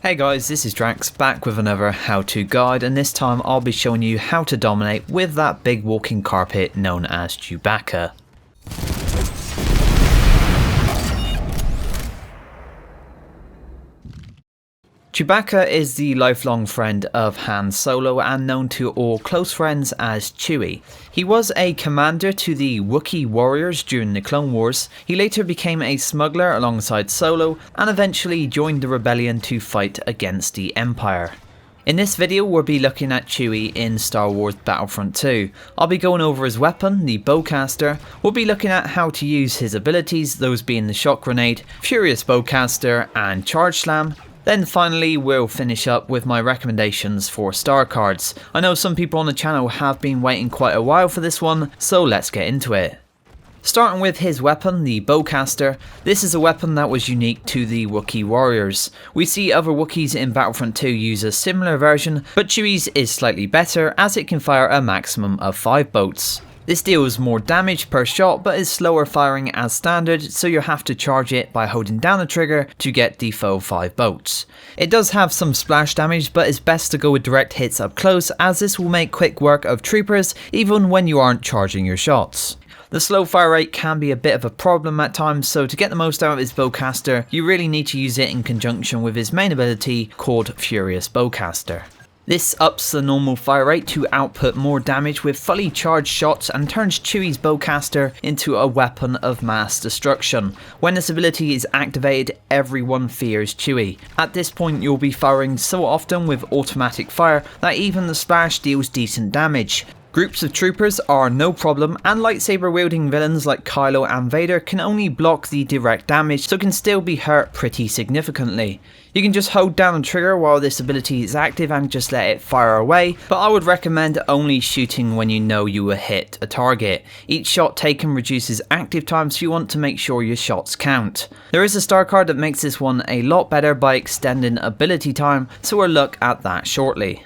Hey guys, this is Drax back with another how-to guide, and this time I'll be showing you how to dominate with that big walking carpet known as Chewbacca. Chewbacca is the lifelong friend of Han Solo and known to all close friends as Chewie. He was a commander to the Wookiee warriors during the Clone Wars. He later became a smuggler alongside Solo and eventually joined the rebellion to fight against the Empire. In this video we'll be looking at Chewie in Star Wars Battlefront 2. I'll be going over his weapon, the Bowcaster. We'll be looking at how to use his abilities, those being the Shock Grenade, Furious Bowcaster and Charge Slam. Then finally we'll finish up with my recommendations for star cards. I know some people on the channel have been waiting quite a while for this one, so let's get into it. Starting with his weapon, the Bowcaster. This is a weapon that was unique to the Wookiee warriors. We see other Wookiees in Battlefront 2 use a similar version, but Chewie's is slightly better as it can fire a maximum of 5 bolts. This deals more damage per shot but is slower firing as standard, so you'll have to charge it by holding down the trigger to get the full 5 bolts. It does have some splash damage, but it's best to go with direct hits up close as this will make quick work of troopers even when you aren't charging your shots. The slow fire rate can be a bit of a problem at times, so to get the most out of his Bowcaster you really need to use it in conjunction with his main ability called Furious Bowcaster. This ups the normal fire rate to output more damage with fully charged shots and turns Chewie's Bowcaster into a weapon of mass destruction. When this ability is activated, everyone fears Chewie. At this point you'll be firing so often with automatic fire that even the splash deals decent damage. Groups of troopers are no problem, and lightsaber wielding villains like Kylo and Vader can only block the direct damage, so can still be hurt pretty significantly. You can just hold down the trigger while this ability is active and just let it fire away, but I would recommend only shooting when you know you will hit a target. Each shot taken reduces active time, so you want to make sure your shots count. There is a star card that makes this one a lot better by extending ability time, so we'll look at that shortly.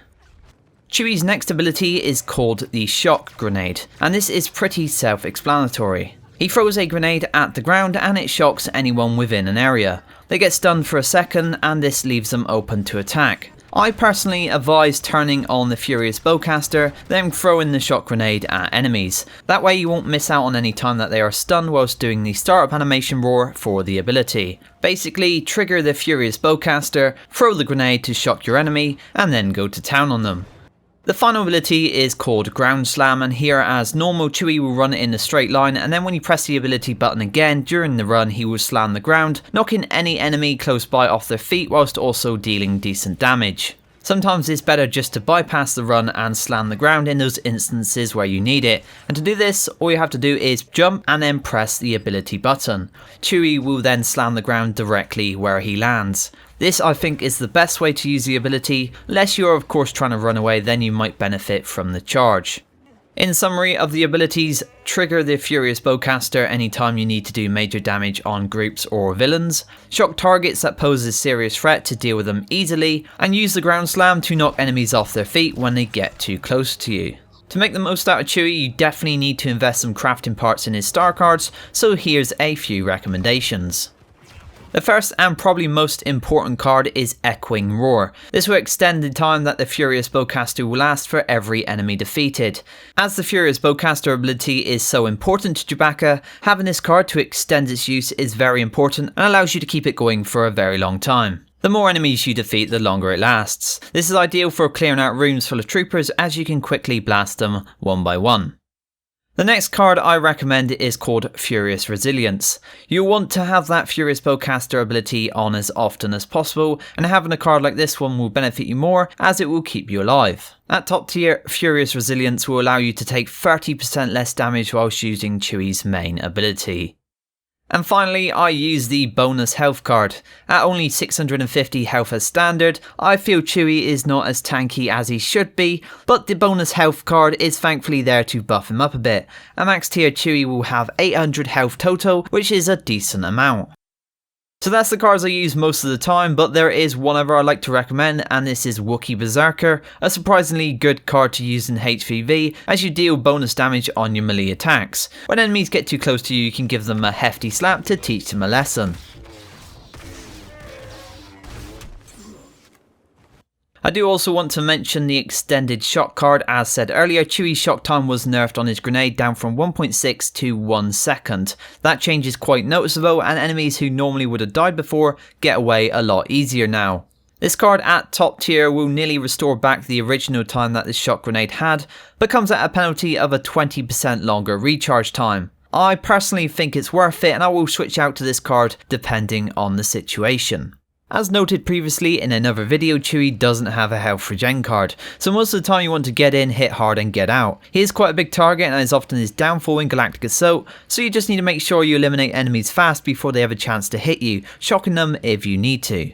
Chewie's next ability is called the Shock Grenade, and this is pretty self-explanatory. He throws a grenade at the ground and it shocks anyone within an area. They get stunned for a second and this leaves them open to attack. I personally advise turning on the Furious Bowcaster, then throwing the Shock Grenade at enemies. That way you won't miss out on any time that they are stunned whilst doing the startup animation roar for the ability. Basically, trigger the Furious Bowcaster, throw the grenade to shock your enemy, and then go to town on them. The final ability is called Ground Slam, and here as normal Chewie will run in a straight line, and then when you press the ability button again during the run he will slam the ground, knocking any enemy close by off their feet whilst also dealing decent damage. Sometimes it's better just to bypass the run and slam the ground in those instances where you need it, and to do this all you have to do is jump and then press the ability button. Chewie will then slam the ground directly where he lands. This I think is the best way to use the ability, unless you're of course trying to run away, then you might benefit from the charge. In summary of the abilities, trigger the Furious Bowcaster anytime you need to do major damage on groups or villains, shock targets that pose a serious threat to deal with them easily, and use the Ground Slam to knock enemies off their feet when they get too close to you. To make the most out of Chewie you definitely need to invest some crafting parts in his star cards, so here's a few recommendations. The first and probably most important card is Echoing Roar. This will extend the time that the Furious Bowcaster will last for every enemy defeated. As the Furious Bowcaster ability is so important to Chewbacca, having this card to extend its use is very important and allows you to keep it going for a very long time. The more enemies you defeat, the longer it lasts. This is ideal for clearing out rooms full of troopers as you can quickly blast them one by one. The next card I recommend is called Furious Resilience. You'll want to have that Furious Bowcaster ability on as often as possible, and having a card like this one will benefit you more as it will keep you alive. At top tier, Furious Resilience will allow you to take 30% less damage whilst using Chewie's main ability. And finally, I use the bonus health card. At only 650 health as standard, I feel Chewie is not as tanky as he should be, but the bonus health card is thankfully there to buff him up a bit. A max tier Chewie will have 800 health total, which is a decent amount. So that's the cards I use most of the time, but there is one other I like to recommend, and this is Wookiee Berserker, a surprisingly good card to use in HVV as you deal bonus damage on your melee attacks. When enemies get too close to you, you can give them a hefty slap to teach them a lesson. I do also want to mention the extended shock card. As said earlier, Chewie's shock time was nerfed on his grenade down from 1.6 to 1 second. That change is quite noticeable, and enemies who normally would have died before get away a lot easier now. This card at top tier will nearly restore back the original time that this shock grenade had, but comes at a penalty of a 20% longer recharge time. I personally think it's worth it, and I will switch out to this card depending on the situation. As noted previously in another video, Chewie doesn't have a health regen card, so most of the time you want to get in, hit hard and get out. He is quite a big target and is often his downfall in Galactic Assault, so you just need to make sure you eliminate enemies fast before they have a chance to hit you, shocking them if you need to.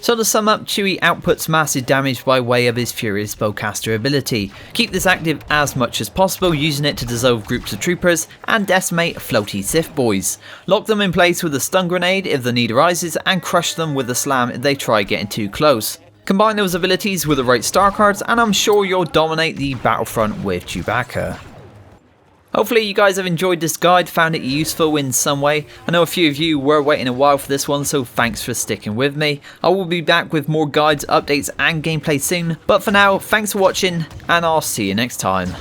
So to sum up, Chewie outputs massive damage by way of his Furious Bowcaster ability. Keep this active as much as possible, using it to dissolve groups of troopers and decimate floaty Sith boys. Lock them in place with a stun grenade if the need arises, and crush them with a slam if they try getting too close. Combine those abilities with the right star cards and I'm sure you'll dominate the Battlefront with Chewbacca. Hopefully you guys have enjoyed this guide, found it useful in some way. I know a few of you were waiting a while for this one, so thanks for sticking with me. I will be back with more guides, updates and gameplay soon, but for now, thanks for watching and I'll see you next time.